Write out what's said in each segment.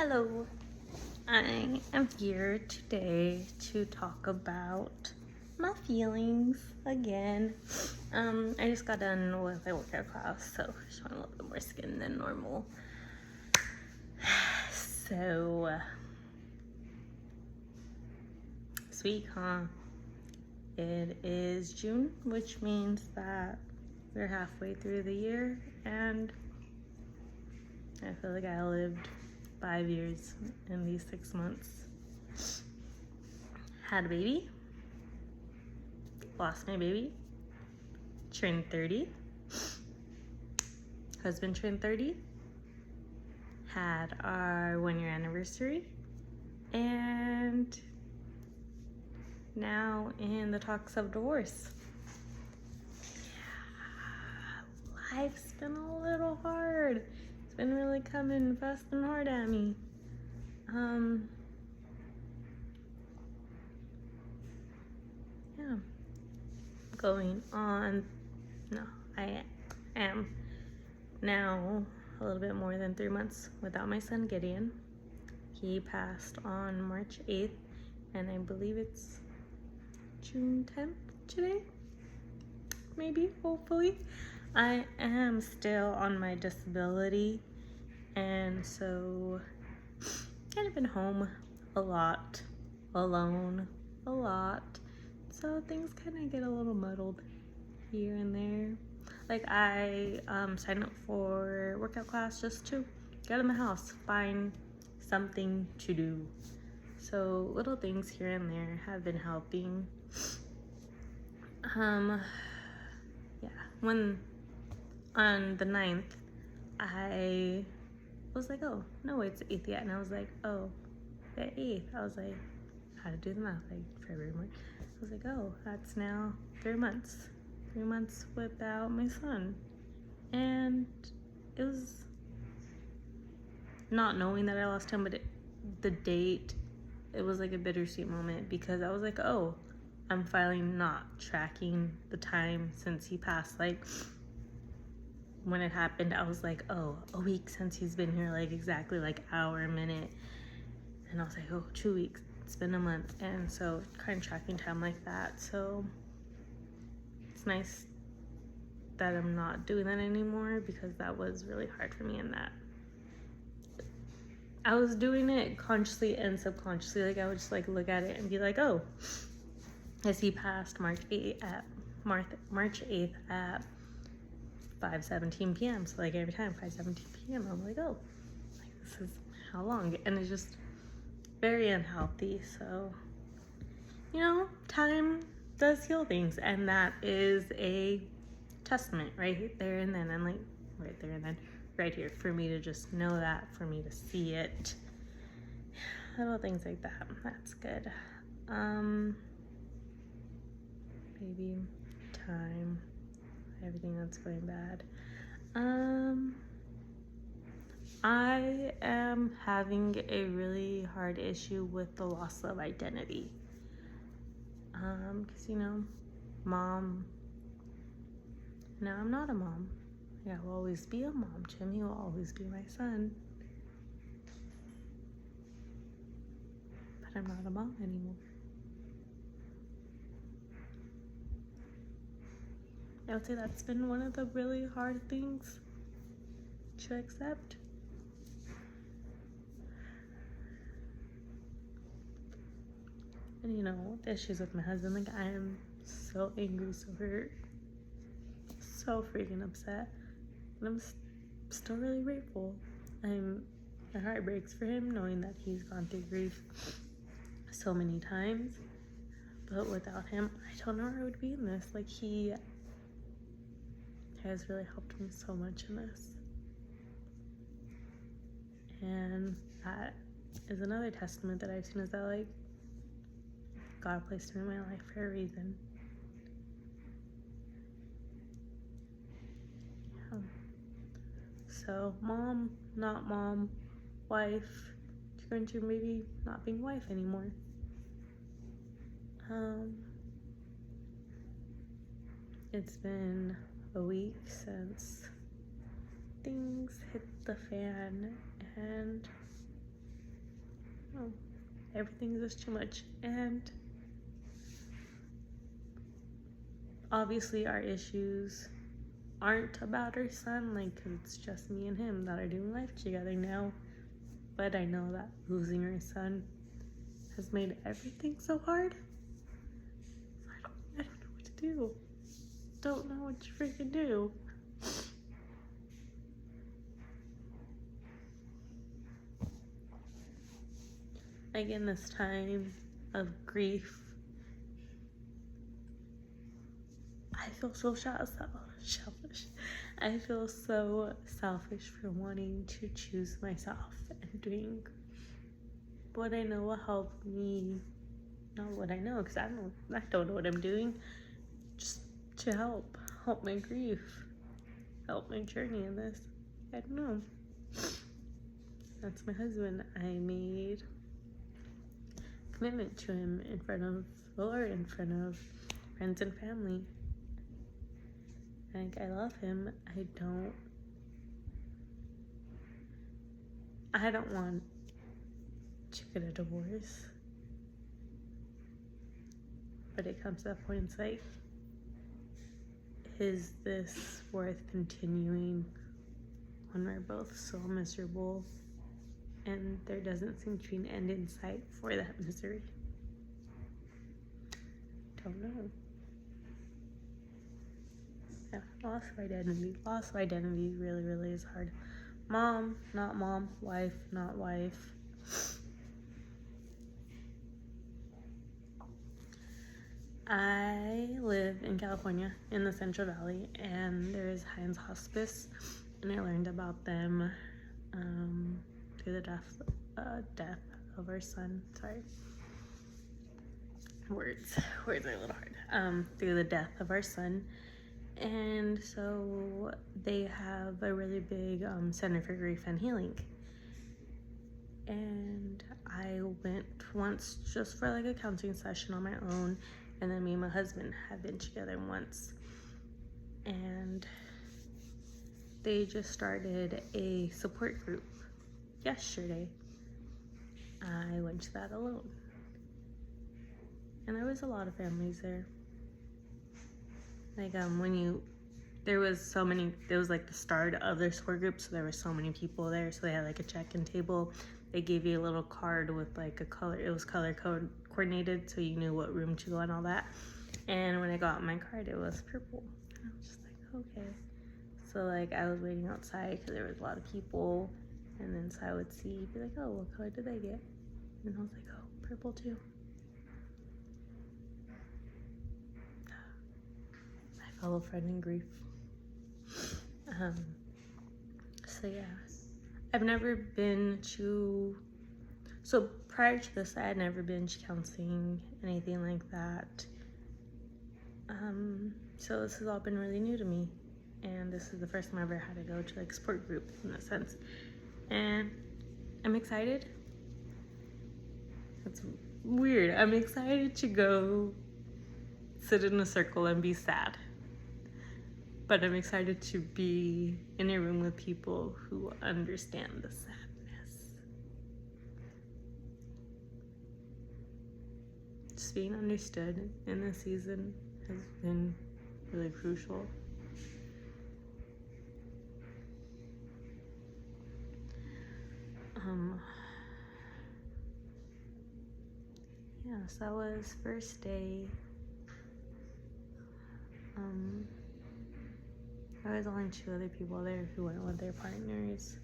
Hello, I am here today to talk about my feelings again. I just got done with a workout class, so showing a little bit more skin than normal. So, sweet, huh? It is June, which means that we're halfway through the year, and I feel like I lived 5 years in these 6 months. Had a baby, lost my baby, turned 30, husband turned 30, had our 1-year anniversary, and now in the talks of divorce. Life's been a little hard. It's been really coming fast and hard at me. Yeah. Going on, no, I am now a little bit more than 3 months without my son Gideon. He passed on March 8th, and I believe it's June 10th today, maybe, hopefully. I am still on my disability, and so kind of been home a lot, alone a lot, so things kind of get a little muddled here and there. Like I signed up for workout class just to get in the house, find something to do. So little things here and there have been helping. Yeah, when on the 9th, I was like, oh, no, it's the 8th yet. And I was like, oh, the 8th. I was like, how to do the math, like February, March. I was like, oh, that's now 3 months. 3 months without my son. And it was not knowing that I lost him, but the date, it was like a bittersweet moment because I was like, oh, I'm finally not tracking the time since he passed. Like when it happened, I was like, oh, a week since he's been here, like exactly like hour, minute. And I was like, oh, 2 weeks, it's been a month. And so kind of tracking time like that. So it's nice that I'm not doing that anymore because that was really hard for me, and that I was doing it consciously and subconsciously. Like I would just like look at it and be like, oh, as he passed March 8th at 5:17 p.m. So like every time 5:17 p.m. I'm like, oh, like this is how long? And it's just very unhealthy. So, you know, time does heal things, and that is a testament right there and then. And like right there and then, right here, for me to just know that, for me to see it, little things like that. That's good. Maybe time, everything that's going bad. I am having a really hard issue with the loss of identity. Because, you know, mom, now I'm not a mom. I will always be a mom to him. He will always be my son. But I'm not a mom anymore. I would say that's been one of the really hard things to accept. And you know, the issues with my husband, like I am so angry, so hurt, so freaking upset. And I'm still really grateful. My heart breaks for him knowing that he's gone through grief so many times. But without him, I don't know where I would be in this. Like he has really helped me so much in this. And that is another testament that I've seen, is that like God placed him in my life for a reason. Yeah. So mom, not mom, wife, turned to maybe not being wife anymore. It's been a week since things hit the fan, and know, everything's just too much. And obviously our issues aren't about our son, like, 'cause it's just me and him that are doing life together now. But I know that losing our son has made everything so hard. I don't know what to do. Don't know what to freaking do. Like, in this time of grief, I feel so selfish. I feel so selfish for wanting to choose myself and doing what I know will help me. Not what I know, because I don't know what I'm doing. Just to help my grief, help my journey in this. I don't know. That's my husband. I made a commitment to him in front of the Lord, in front of friends and family. Like, I love him. I don't want to get a divorce. But it comes to that point, it's like, is this worth continuing when we're both so miserable and there doesn't seem to be an end in sight for that misery? Don't know. Yeah, loss of identity. Loss of identity really, really is hard. Mom, not mom. Wife, not wife. I live in California in the Central Valley, and there's Hines Hospice, and I learned about them through the death of our son. Sorry, words are a little hard. Through the death of our son, and so they have a really big Center for Grief and Healing. And I went once just for like a counseling session on my own. And then me and my husband have been together once. And they just started a support group yesterday. I went to that alone. And there was a lot of families there. Like, there was like the start of their support group, so there were so many people there. So they had like a check-in table. They gave you a little card with like a color. It was color code coordinated, so you knew what room to go and all that. And when I got my card, it was purple. And I was just like, okay. So like, I was waiting outside because there was a lot of people, and then so I would be like, oh, what color did they get? And I was like, oh, purple too. My fellow friend in grief. So yeah, I've never been to. So prior to this, I had never been to counseling, anything like that. So this has all been really new to me. And this is the first time I ever had to go to like support group in that sense. And I'm excited. It's weird. I'm excited to go sit in a circle and be sad. But I'm excited to be in a room with people who understand the sadness. Just being understood in this season has been really crucial. Yeah, so that was first day. There was only 2 other people there who went with their partners.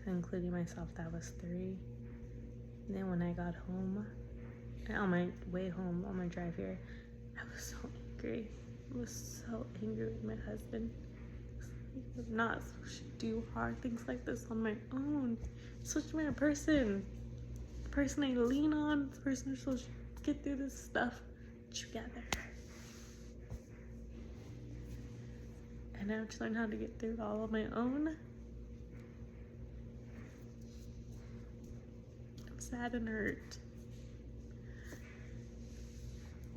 So including myself, that was 3. And then when I got home, on my way home, on my drive here, I was so angry. I was so angry with my husband. I'm not supposed to do hard things like this on my own. I'm supposed to be a person. The person I lean on, the person who's supposed to get through this stuff together. And I have to learn how to get through it all on my own. I'm sad and hurt.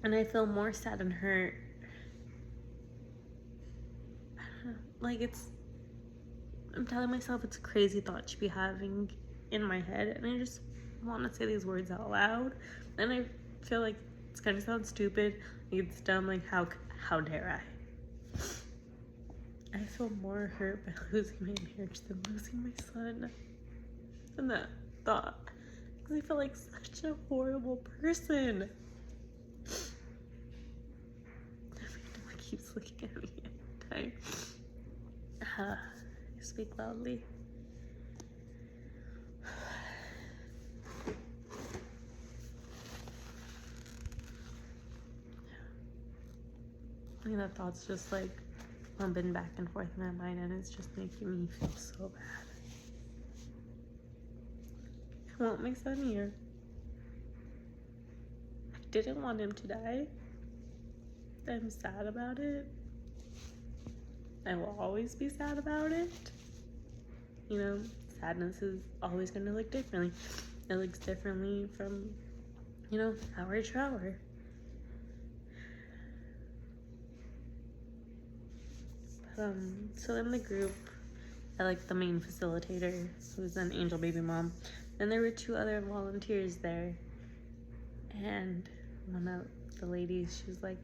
And I feel more sad and hurt. I don't know, like, it's I'm telling myself it's a crazy thought to be having in my head, and I just want to say these words out loud, and I feel like it's kind of sounds stupid, like it's dumb, like how dare I feel more hurt by losing my marriage than losing my son. And that thought, because I feel like such a horrible person. Every keeps looking at me every time. Speak loudly. I mean, that thought's just like bumping back and forth in my mind, and it's just making me feel so bad. I want my son here. I didn't want him to die. I'm sad about it. I will always be sad about it. You know, sadness is always going to look differently. It looks differently from, you know, hour to hour. So in the group, I like the main facilitator, who's an angel baby mom. And there were 2 other volunteers there. And one of the ladies, she was like,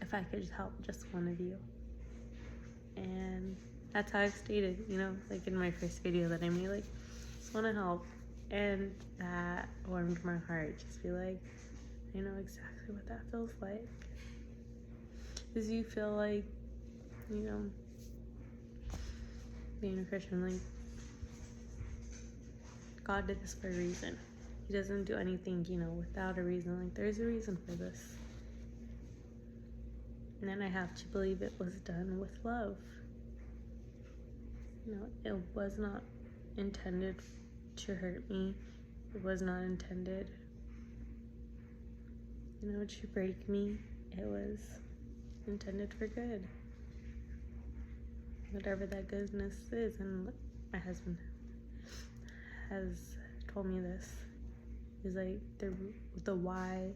if I could just help just one of you. And that's how I stated, you know, like in my first video that I made, like, just want to help. And that warmed my heart. Just be like, I know exactly what that feels like. Because you feel like, you know, being a Christian, like, God did this for a reason. He doesn't do anything, you know, without a reason. Like, there's a reason for this. And then I have to believe it was done with love. You know, it was not intended to hurt me. It was not intended, you know, to break me. It was intended for good. Whatever that goodness is. And my husband has told me this. He's like, the why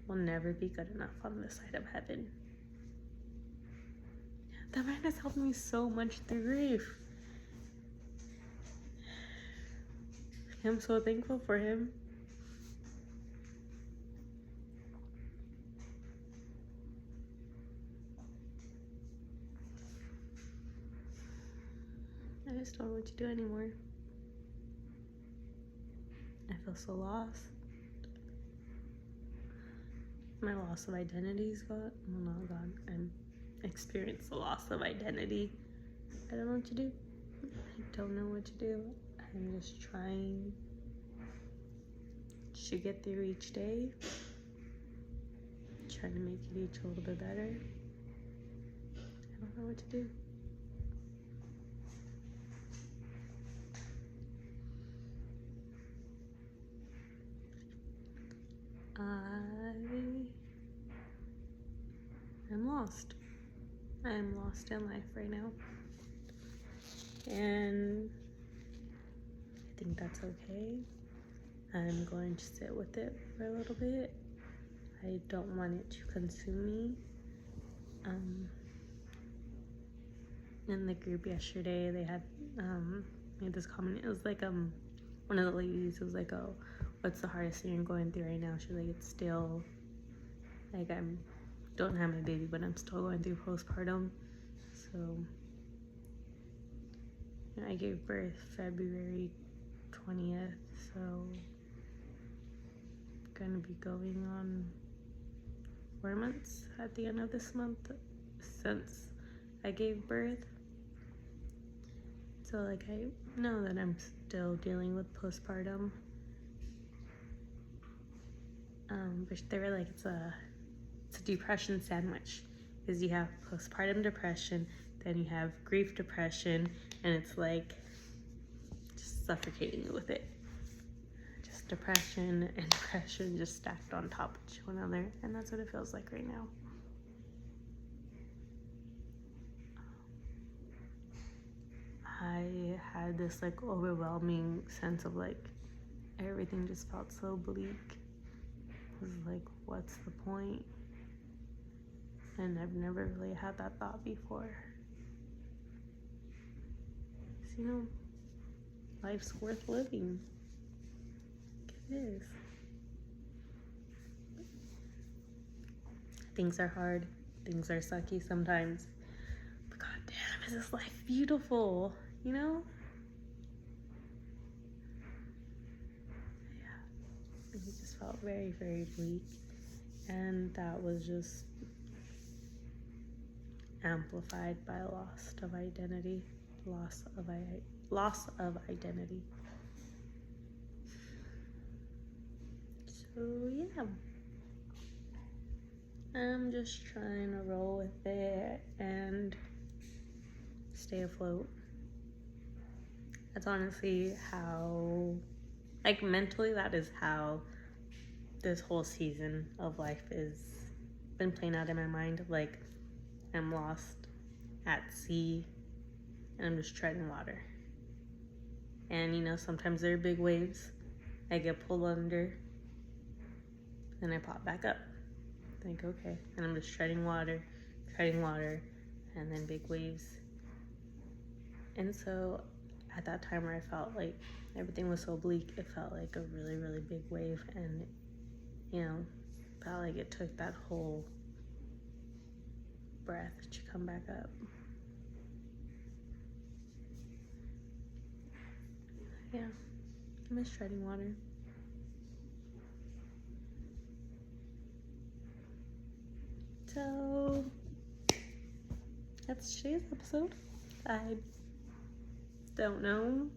will never be good enough on this side of heaven. That man has helped me so much through grief. I'm so thankful for him. I just don't know what to do anymore. I feel so lost. My loss of identity is gone. Well, not gone. I'm experienced the loss of identity. I don't know what to do. I don't know what to do. I'm just trying to get through each day. Trying to make it each a little bit better. I don't know what to do. I'm lost. I'm lost in life right now. And I think that's okay. I'm going to sit with it for a little bit. I don't want it to consume me. In the group yesterday, they had made this comment. It was like one of the ladies was like, "Oh, what's the hardest thing you're going through right now?" She's like, "It's still like don't have my baby, but I'm still going through postpartum." So, you know, I gave birth February 20th, so I'm gonna be going on 4 months at the end of this month since I gave birth. So like I know that I'm still dealing with postpartum. But they were like, it's a depression sandwich, because you have postpartum depression, then you have grief depression, and it's like just suffocating you with it. Just depression and depression just stacked on top of one another, and that's what it feels like right now. I had this like overwhelming sense of like everything just felt so bleak. It was like, what's the point? And I've never really had that thought before. you know, life's worth living. It is. Things are hard. Things are sucky sometimes. But goddamn, is this life beautiful? You know? Yeah. It just felt very, very bleak. And that was just amplified by loss of identity. Loss of identity. So yeah. I'm just trying to roll with it and stay afloat. That's honestly how, like, mentally, that is how this whole season of life is been playing out in my mind. Like, I'm lost at sea and I'm just treading water. And you know, sometimes there are big waves. I get pulled under and I pop back up. Think, okay. And I'm just treading water, and then big waves. And so at that time where I felt like everything was so bleak, it felt like a really, really big wave. And, you know, felt like it took that whole breath to come back up. Yeah, I miss treading water. So that's today's episode. I don't know.